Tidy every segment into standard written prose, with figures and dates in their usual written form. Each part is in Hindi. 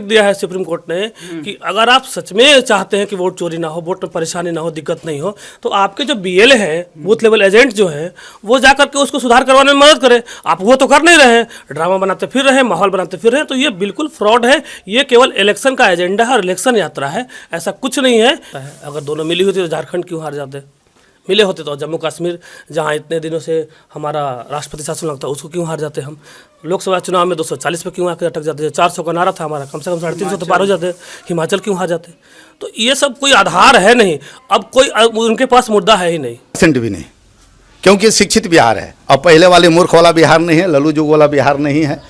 दिया है सुप्रीम कोर्ट ने कि अगर आप सच में चाहते हैं कि वोट चोरी ना हो, वोट में परेशानी ना हो, दिक्कत नहीं हो, तो आपके जो बीएलए हैं, बूथ लेवल एजेंट जो हैं, वो जाकर के उसको सुधार करवाने में मदद करें। आप वो तो कर नहीं रहे हैं, ड्रामा बनाते फिर रहे हैं, माहौल बनाते फिर रहे हैं, तो ये बिल्कुल फ्रॉड है। ये केवल इलेक्शन का एजेंडा है और इलेक्शन यात्रा है, ऐसा कुछ नहीं है। अगर दोनों मिली होती तो झारखंड क्यों हार जाते? मिले होते तो जम्मू कश्मीर जहाँ इतने दिनों से हमारा राष्ट्रपति शासन लगता है उसको क्यों हार जाते हम? लोकसभा चुनाव में 240 पे क्यों आकर अटक जाते? 400 का नारा था हमारा, कम से कम 350 तो पार हो जाते। हिमाचल क्यों हार जाते? तो ये सब कोई आधार है नहीं, अब कोई उनके पास मुद्दा है ही नहीं, परसेंट भी नहीं, क्योंकि शिक्षित बिहार है। अब पहले वाले मूर्ख वाला बिहार नहीं है, लल्लू जुग वाला बिहार नहीं है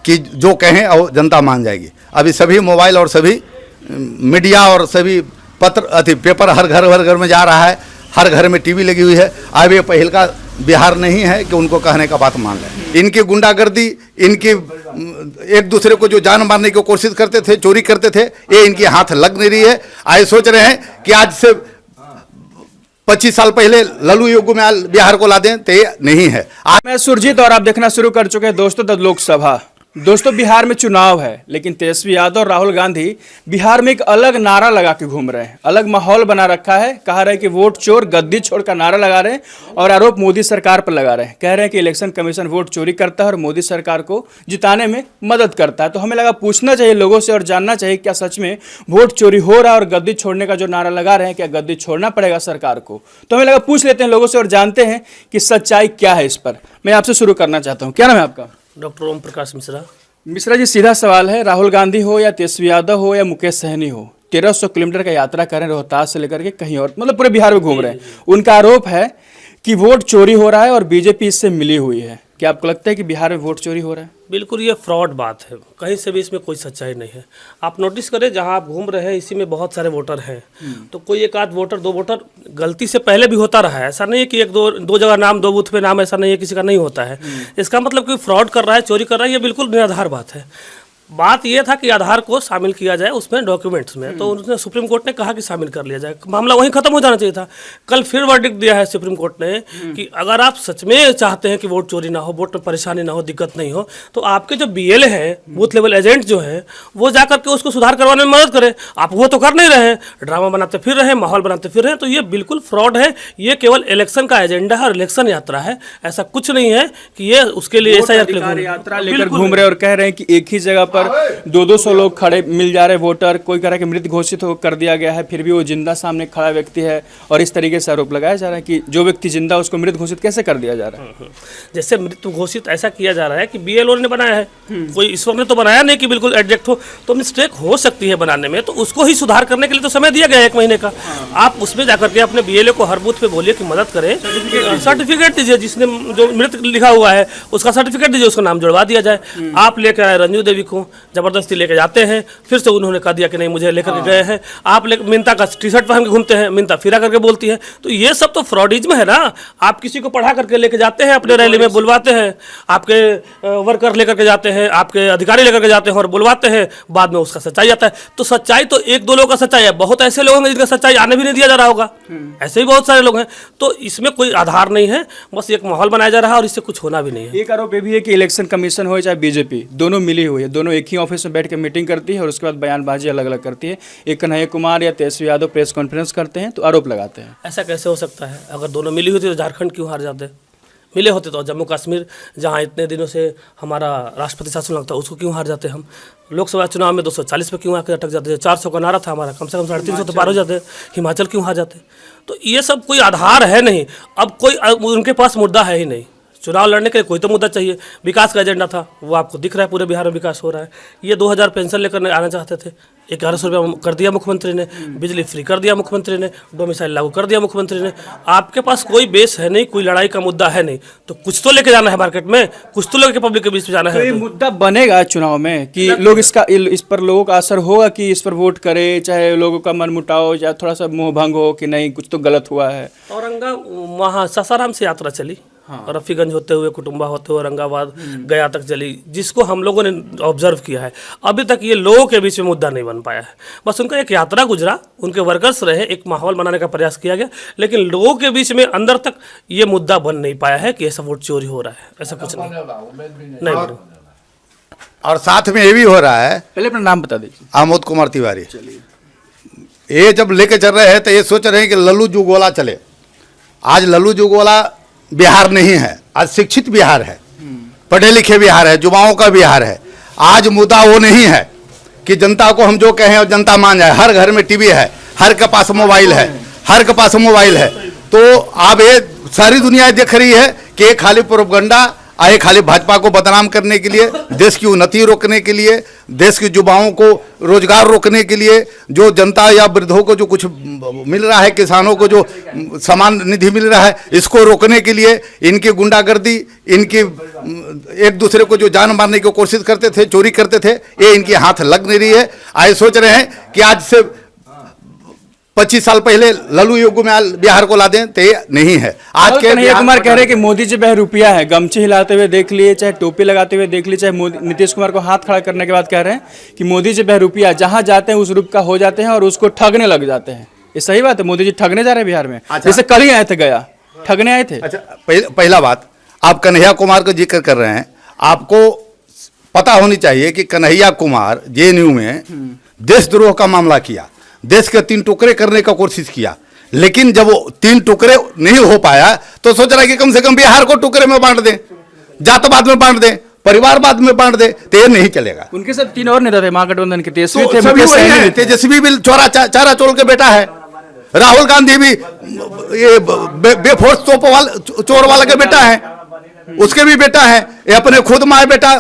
कि जो कहें और जनता मान जाएगी। अभी सभी मोबाइल और सभी मीडिया और सभी पत्र पेपर हर घर में जा रहा है, हर घर में टीवी लगी हुई है। अब ये पहल का बिहार नहीं है कि उनको कहने का बात मान लें। इनकी गुंडागर्दी, इनकी एक दूसरे को जो जान मारने की कोशिश करते थे, चोरी करते थे, ये इनके हाथ लग नहीं रही है। आज सोच रहे हैं कि आज से 25 साल पहले लल्लू युग में बिहार को ला दें, तो ये नहीं है। मैं सुरजीत और आप देखना शुरू कर चुके हैं दोस्तों द लोकसभा। दोस्तों बिहार में चुनाव है, लेकिन तेजस्वी यादव और राहुल गांधी बिहार में एक अलग नारा लगा के घूम रहे हैं, अलग माहौल बना रखा है। कह रहे हैं कि वोट चोर गद्दी छोड़ का नारा लगा रहे हैं और आरोप मोदी सरकार पर लगा रहे हैं। कह रहे हैं कि इलेक्शन कमीशन वोट चोरी करता है और मोदी सरकार को जिताने में मदद करता है। तो हमें लगा पूछना चाहिए लोगों से और जानना चाहिए क्या सच में वोट चोरी हो रहा है और गद्दी छोड़ने का जो नारा लगा रहे हैं, क्या गद्दी छोड़ना पड़ेगा सरकार को? तो हमें लगा पूछ लेते हैं लोगों से और जानते हैं कि सच्चाई क्या है इस पर। मैं आपसे शुरू करना चाहता हूँ, क्या नाम है आपका? डॉक्टर ओम प्रकाश मिश्रा। मिश्रा जी, सीधा सवाल है, राहुल गांधी हो या तेजस्वी यादव हो या मुकेश सहनी हो, 1300 किलोमीटर का यात्रा करें रोहतास से लेकर के कहीं और, मतलब पूरे बिहार में घूम रहे हैं। उनका आरोप है कि वोट चोरी हो रहा है और बीजेपी इससे मिली हुई है। क्या आपको लगता है कि बिहार में वोट चोरी हो रहा है? बिल्कुल ये फ्रॉड बात है, कहीं से भी इसमें कोई सच्चाई नहीं है। आप नोटिस करें जहां आप घूम रहे हैं इसी में बहुत सारे वोटर हैं, तो कोई एक आध वोटर, दो वोटर गलती से पहले भी होता रहा है। ऐसा नहीं है कि एक दो जगह नाम, दो बूथ पे नाम, ऐसा नहीं है किसी का नहीं होता है। इसका मतलब कोई फ्रॉड कर रहा है, चोरी कर रहा है, ये बिल्कुल निराधार बात है। बात यह था कि आधार को शामिल किया जाए उसमें डॉक्यूमेंट्स में, तो उसने सुप्रीम कोर्ट ने कहा कि शामिल कर लिया जाए, मामला वहीं खत्म हो जाना चाहिए था। कल फिर वर्डिक्ट दिया है सुप्रीम कोर्ट ने कि अगर आप सच में चाहते हैं कि वोट चोरी ना हो, वोट में परेशानी ना हो, दिक्कत नहीं हो, तो आपके जो बीएलए हैं, बूथ लेवल एजेंट जो हैं, वो जाकर के उसको सुधार करवाने में मदद करें। आप वो तो कर नहीं रहे हैं, ड्रामा बनाते फिर रहे हैं, माहौल बनाते फिर रहे हैं, तो ये बिल्कुल फ्रॉड है। ये केवल इलेक्शन का एजेंडा है और इलेक्शन यात्रा है, ऐसा कुछ नहीं है कि ये उसके लिए ऐसा यात्रा लेकर घूम रहे और कह रहे हैं कि एक ही जगह पर 200 लोग खड़े मिल जा रहे वोटर, कोई कह रहा है कि मृत घोषित कर दिया गया है, फिर भी वो जिंदा सामने खड़ा व्यक्ति है, और इस तरीके से आरोप लगाया जा रहा है कि जो व्यक्ति जिंदा उसको मृत घोषित कैसे कर दिया जा रहा है? जैसे मृत घोषित ऐसा किया जा रहा है कि बीएलओ ने बनाया है, कोई ईश्वर ने तो बनाया नहीं कि बिल्कुल एग्जैक्ट हो, तो मिस्टेक हो सकती है बनाने में, तो उसको ही सुधार करने के लिए तो समय दिया गया है 1 महीने का। आप उसमें जाकर के अपने बीएलओ को हर बूथ पे बोलिए कि मदद करें, सर्टिफिकेट दीजिए, जिसने जो मृत लिखा हुआ है उसका सर्टिफिकेट दीजिए, उसका नाम जुड़वा दिया जाए। आप लेकर आए रंजू देवी को, जबरदस्ती लेके जाते हैं, फिर से उन्होंने कह दिया कि नहीं मुझे लेकर के गए हैं। आप मिंता का टी शर्ट पहन के घूमते हैं, मिंता फिरा करके बोलती है, तो ये सब तो फ्रॉडिज्म है ना। आप किसी को पढ़ा करके लेके जाते हैं, अपने रैली में बुलवाते हैं, आपके वर्कर लेकर के जाते हैं, आपके अधिकारी लेकर के जाते हैं और बुलवाते हैं, बाद में उसका सच्चाई आता है। तो सच्चाई तो 1-2 लोगों का सच्चाई है, बहुत ऐसे लोग हैं जिनका सच्चाई आने भी नहीं दिया जा रहा होगा, ऐसे ही बहुत सारे लोग हैं। तो इसमें कोई आधार नहीं है, बस एक माहौल बनाया जा रहा है और इससे कुछ होना भी नहीं है। एक आरोप ये भी है कि इलेक्शन कमीशन हो चाहे बीजेपी, दोनों मिली हुई है, दोनों एक ही ऑफिस में बैठ के मीटिंग करती है और उसके बाद बयानबाजी अलग अलग करती है। एक कन्हैया कुमार या तेजस्वी यादव प्रेस कॉन्फ्रेंस करते हैं तो आरोप लगाते हैं। ऐसा कैसे हो सकता है? अगर दोनों मिली होती तो झारखंड क्यों हार जाते? मिले होते तो जम्मू कश्मीर जहाँ इतने दिनों से हमारा राष्ट्रपति शासन लगता है उसको क्यों हार जाते हम? लोकसभा चुनाव में 240 पे क्यों आकर अटक जाते? 400 का नारा था हमारा, कम से कम 350 तो पार हो जाते। हिमाचल क्यों हार जाते? तो ये सब कोई आधार है नहीं, अब कोई उनके पास मुद्दा है ही नहीं। चुनाव लड़ने के लिए कोई तो मुद्दा चाहिए। विकास का एजेंडा था, वो आपको दिख रहा है, पूरे बिहार में विकास हो रहा है। ये 2000 पेंशन लेकर आना चाहते थे, 1100 रुपया कर दिया मुख्यमंत्री ने, बिजली फ्री कर दिया मुख्यमंत्री ने, डोमिसाइल लागू कर दिया मुख्यमंत्री ने। आपके पास कोई बेस है नहीं, कोई लड़ाई का मुद्दा है नहीं, तो कुछ तो लेके जाना है मार्केट में, कुछ तो लेके पब्लिक के बीच में जाना है। तो ये मुद्दा बनेगा चुनाव में कि लोग इस पर लोगों का असर होगा कि इस पर वोट करे, चाहे लोगों का मन मुटाव या थोड़ा सा मोह भंग हो कि नहीं कुछ तो गलत हुआ है। औरंगा वहाँ सासाराम से यात्रा चली, और रफीगंज होते हुए, कुटुंबा होते हुए औरंगाबाद गया तक चली, जिसको हम लोगों ने ऑब्जर्व किया है। अभी तक ये लोगों के बीच में मुद्दा नहीं बन पाया है। बस उनका एक यात्रा गुजरा, उनके वर्कर्स रहे, एक माहौल बनाने का प्रयास किया गया, लेकिन लोगों के बीच में अंदर तक ये मुद्दा बन नहीं पाया है कि ऐसा वोट चोरी हो रहा है। ऐसा कुछ नहीं। और साथ में ये भी हो रहा है, पहले अपना नाम बता दीजिए। आमोद कुमार तिवारी। ये जब लेके चल रहे हैं तो ये सोच रहे हैं कि लल्लू जुगोला चले। आज लल्लू जुगोला बिहार नहीं है, आज शिक्षित बिहार है, पढ़े लिखे बिहार है, युवाओं का बिहार है। आज मुद्दा वो नहीं है कि जनता को हम जो कहें और जनता मान जाए। हर घर में टीवी है, हर के पास मोबाइल है, हर के पास मोबाइल है। तो अब ये सारी दुनिया देख रही है कि ये खाली प्रोपगंडा आए, खाली भाजपा को बदनाम करने के लिए, देश की उन्नति रोकने के लिए, देश के युवाओं को रोजगार रोकने के लिए, जो जनता या वृद्धों को जो कुछ मिल रहा है, किसानों को जो समान निधि मिल रहा है, इसको रोकने के लिए इनकी गुंडागर्दी, इनकी एक दूसरे को जो जान मारने की कोशिश करते थे, चोरी करते थे, ये इनके हाथ लग नहीं रही है। आए सोच रहे हैं कि आज से 25 साल पहले लल्लू युग में बिहार को ला दें, तो ये नहीं है। आज के कन्हैया कुमार कह रहे हैं कि मोदी जी बहरूपिया है, गमछी हिलाते हुए देख लिए, चाहे टोपी लगाते हुए देख लिए, चाहे नीतीश कुमार को हाथ खड़ा करने के बाद कह रहे हैं कि मोदी जी बहरूपिया, जहां जाते हैं उस रूप का हो जाते हैं और उसको ठगने लग जाते हैं। ये सही बात है? मोदी जी ठगने जा रहे हैं बिहार में? अच्छा। जैसे कल ही आए थे, गया ठगने आए थे। अच्छा, पहला बात, आप कन्हैया कुमार का जिक्र कर रहे हैं, आपको पता होनी चाहिए कि कन्हैया कुमार जेएनयू में देशद्रोह का मामला किया, देश के 3 टुकड़े करने का कोशिश किया, लेकिन जब वो 3 टुकड़े नहीं हो पाया तो सोच रहा है कि कम से कम बिहार को टुकड़े में बांट दें, जातवाद में बांट दें, परिवारवाद में बांट दें, तो ये नहीं चलेगा। उनके साथ 3 और नेता थे महागठबंधन के, तेजस्वी तो थे, सभी मुकेश वही सहनी हैं। थे। तेजस्वी भी चारा चोर के बेटा है, राहुल गांधी भी ये बेफोर्स चोर वाला के बेटा है, उसके भी बेटा है। ये अपने खुद माँ बेटा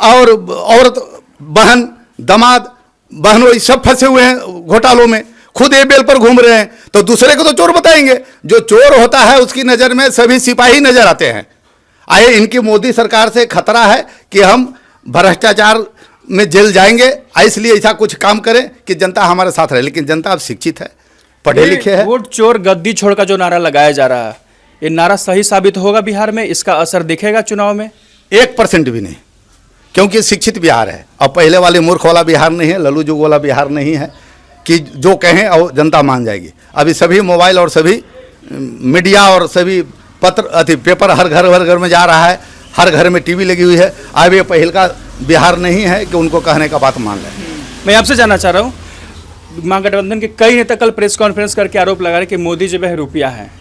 और औरत बहन दामाद बहनों सब फंसे हुए हैं घोटालों में, खुद ये बेल पर घूम रहे हैं, तो दूसरे को तो चोर बताएंगे। जो चोर होता है उसकी नज़र में सभी सिपाही नजर आते हैं। आए इनकी मोदी सरकार से खतरा है कि हम भ्रष्टाचार में जेल जाएंगे, इसलिए ऐसा कुछ काम करें कि जनता हमारे साथ रहे। लेकिन जनता अब शिक्षित है, पढ़े लिखे है। वोट चोर गद्दी छोड़ का जो नारा लगाया जा रहा है, ये नारा सही साबित होगा बिहार में? इसका असर दिखेगा चुनाव में? 1% भी नहीं, क्योंकि शिक्षित बिहार है। अब पहले वाले मूर्ख वाला बिहार नहीं है, लल्लू जुग वाला बिहार नहीं है कि जो कहें और जनता मान जाएगी। अभी सभी मोबाइल और सभी मीडिया और सभी पत्र पेपर हर घर में जा रहा है, हर घर में टीवी लगी हुई है। अब ये पहल का बिहार नहीं है कि उनको कहने का बात मान लें। मैं आपसे जानना चाह रहा हूँ, महागठबंधन के कई नेता कल प्रेस कॉन्फ्रेंस करके आरोप लगा रहे कि मोदी जी बहरूपिया हैं,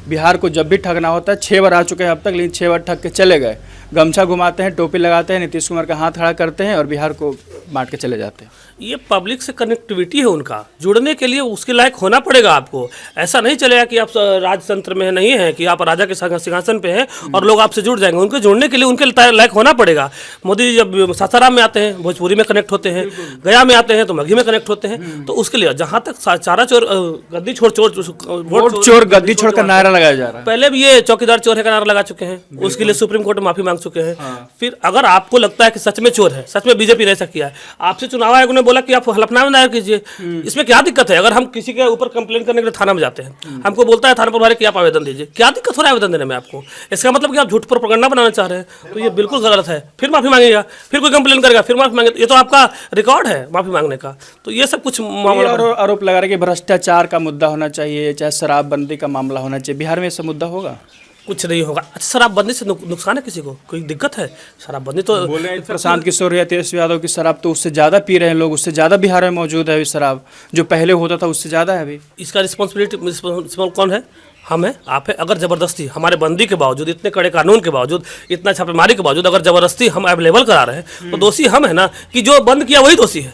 बिहार को जब भी ठगना होता है 6 बार आ चुके हैं अब तक, लेकिन 6 बार ठग के चले गए। गमछा घुमाते हैं, टोपी लगाते हैं, नीतीश कुमार का हाथ खड़ा करते हैं और बिहार को बांट के चले जाते हैं। ये पब्लिक से कनेक्टिविटी है उनका, जुड़ने के लिए उसके लायक होना पड़ेगा आपको। ऐसा नहीं चलेगा कि आप राजतंत्र में नहीं है, कि आप राजा के सिंहासन पे हैं और लोग आपसे जुड़ जाएंगे। उनको जुड़ने के लिए उनके लायक होना पड़ेगा। मोदी जी जब सासाराम में आते हैं भोजपुरी में कनेक्ट होते हैं, गया में आते हैं तो मगही में कनेक्ट होते हैं। तो उसके लिए जहाँ तक चारा चोर गद्दी छोड़ वोट चोर गद्दी छोड़ का नारा लगाया जा रहा है। पहले भी ये चौकीदार चोर है का नारा लगा चुके हैं, उसके लिए सुप्रीम कोर्ट में माफी मांग चुके हैं। फिर अगर आपको लगता है कि सच में चोर है, सच में बीजेपी ने ऐसा किया है, आपसे चुनाव आयोग ने बोला कि आप हलफनामा दायर कीजिए। इसमें क्या दिक्कत है? अगर हम किसी के ऊपर कंप्लेंट करने के लिए थाना में जाते हैं, हमको बोलता है थाना प्रभारी कि आप आवेदन दीजिए, क्या दिक्कत हो रहा है आवेदन देने में आपको? इसका मतलब कि आप झूठ पर प्रोपेगेंडा बनाना चाह रहे हैं, तो ये बिल्कुल गलत है। फिर माफी मांगेगा, फिर कोई कंप्लेंट करेगा, फिर माफी मांगेगा। ये तो आपका रिकॉर्ड है माफी मांगने का। तो ये सब कुछ मामला आरोप लगा रहे कि भ्रष्टाचार का मुद्दा होना चाहिए, चाहे शराबबंदी का मामला होना चाहिए। बिहार में ऐसा मुद्दा होगा? कुछ नहीं होगा। अच्छा, शराबबंदी से नुकसान है किसी को? कोई दिक्कत है? शराबबंदी तो बोले प्रशांत किशोर या तेजस्वी यादव की शराब तो उससे ज़्यादा पी रहे हैं लोग, उससे ज़्यादा बिहार में मौजूद है अभी शराब, जो पहले होता था उससे ज़्यादा है अभी। इसका रिस्पॉन्सिबल कौन है? हम है, आप है। अगर ज़बरदस्ती हमारे बंदी के बावजूद, इतने कड़े कानून के बावजूद, इतना छापेमारी के बावजूद अगर ज़बरदस्ती हम अवेलेबल करा रहे हैं, तो दोषी हम है ना, कि जो बंद किया वही दोषी है।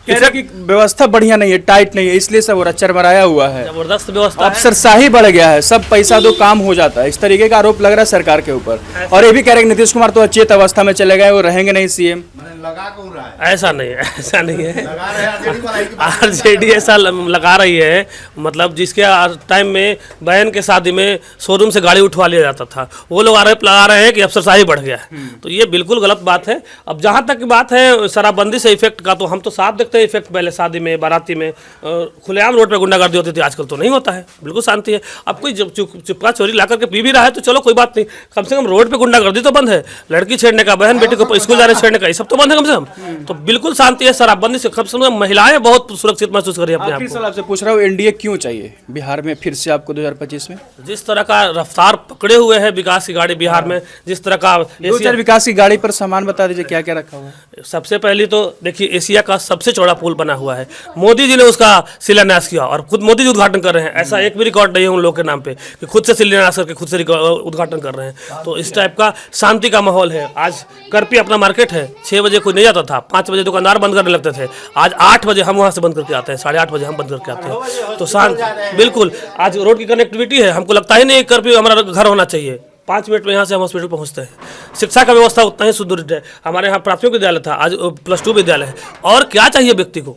कह रहे कि व्यवस्था बढ़िया नहीं है, टाइट नहीं है, इसलिए सब चरमराया हुआ है, जबरदस्त व्यवस्था है। अफसरशाही बढ़ गया है, सब पैसा दो काम हो जाता है, इस तरीके का आरोप लग रहा है सरकार के ऊपर। और ये भी कह रहे हैं नीतीश कुमार तो अचेत अवस्था में चले गए, वो रहेंगे नहीं सीएम। लगा कौन रहा है? ऐसा नहीं है, ऐसा नहीं है। लगा रहे हैं आरजेडी ऐसा लगा रही है, मतलब जिसके टाइम में बहन के शादी में शोरूम से गाड़ी उठवा लिया जाता था, वो लोग आरोप लगा रहे हैं कि अफसरशाही बढ़ गया है। तो ये बिल्कुल गलत बात है। अब जहाँ तक की बात है शराबबंदी से इफेक्ट का, तो हम तो साफ देखते हैं हैं इफेक्ट पहले शादी में, बाराती में खुलेआम रोड पे गुंडागर्दी होती थी, आजकल तो नहीं होता है, बिल्कुल शांति है। अब कोई जब चुपका चोरी ला करके पी भी रहा है तो चलो कोई बात नहीं, कम से कम रोड पे गुंडागर्दी तो बंद है। लड़की छेड़ने का, बहन बेटी को स्कूल जा रहे छेड़ने का, ये सब तो बंद है कम से कम। तो बिल्कुल शांति है, शराबबंदी से कम महिलाएं बहुत सुरक्षित महसूस कर रही है अपने आप आखिर को। सवाल आपसे पूछ रहा हूँ, एनडीए क्यों चाहिए बिहार में फिर से आपको 2025 में? जिस तरह का रफ्तार पकड़े हुए है विकास की गाड़ी बिहार में, जिस तरह का दो चार विकास की गाड़ी पर सामान बता दीजिए, क्या क्या रखा हुआ है? सबसे पहले तो देखिए एशिया का सबसे चौड़ा पुल बना हुआ है, मोदी जी ने उसका शिलान्यास किया और खुद मोदी जी उद्घाटन कर रहे हैं। ऐसा एक भी रिकॉर्ड नहीं है उन लोगों के नाम पे कि खुद से शिलान्यास करके खुद से उद्घाटन कर रहे हैं। तो इस टाइप का शांति का माहौल है। आज करपी अपना मार्केट है, 6 बजे कोई नहीं जाता था, 5 बजे दुकानदार बंद करने लगते थे, आज 8 बजे हम वहाँ से बंद करके आते हैं, 8:30 बजे हम बंद करके आते हैं। तो शांत बिल्कुल, आज रोड की कनेक्टिविटी है, हमको लगता ही नहीं करपी हमारा घर होना चाहिए, 5 मिनट में यहाँ से हम हॉस्पिटल पहुँचते हैं। शिक्षा का व्यवस्था उतना ही सुदृढ़ है, हमारे यहाँ प्राथमिक विद्यालय था, आज +2 विद्यालय है। और क्या चाहिए व्यक्ति को?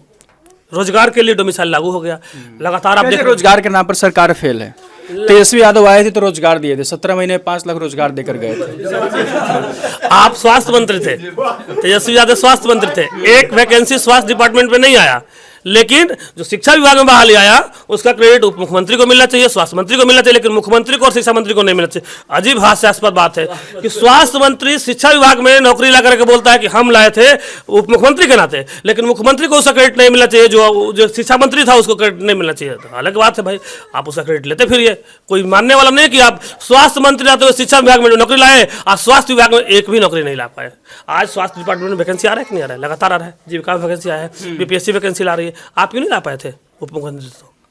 रोजगार के लिए डोमिसाइल लागू हो गया, लगातार आप देख रोजगार के नाम पर सरकार फेल है। तेजस्वी यादव आए थे तो रोजगार दिए थे, 17 महीने 5 लाख रोजगार देकर गए थे। आप स्वास्थ्य मंत्री थे, तेजस्वी यादव स्वास्थ्य मंत्री थे, एक वैकेंसी स्वास्थ्य डिपार्टमेंट में नहीं आया, लेकिन जो शिक्षा विभाग में बहाली आया उसका क्रेडिट उप मुख्यमंत्री को मिलना चाहिए, स्वास्थ्य मंत्री को मिलना चाहिए, लेकिन मुख्यमंत्री को और शिक्षा मंत्री को नहीं मिलना चाहिए। अजीब हास्यास्पद बात है कि स्वास्थ्य मंत्री शिक्षा विभाग में नौकरी ला करके बोलता है कि हम लाए थे उप मुख्यमंत्री के नाते, लेकिन मुख्यमंत्री को उसका क्रेडिट नहीं मिलना चाहिए, जो शिक्षा मंत्री था उसको क्रेडिट नहीं मिलना चाहिए। तो अलग बात है भाई, आप उसका क्रेडिट लेते फिर कोई मानने वाला नहीं कि आप स्वास्थ्य मंत्री रहते हुए शिक्षा विभाग में नौकरी लाए, आज स्वास्थ्य विभाग में एक भी नौकरी नहीं ला पाए। आज स्वास्थ्य डिपार्टमेंट में वैकेंसी आ रहा है कि नहीं आ रहा है? लगातार आ रहा है, जीविका में वैकेंसी आया है, बीपीएससी वैकेंसी ला रही है, आप क्यों नहीं ला पाए थे उप मुख्यमंत्री?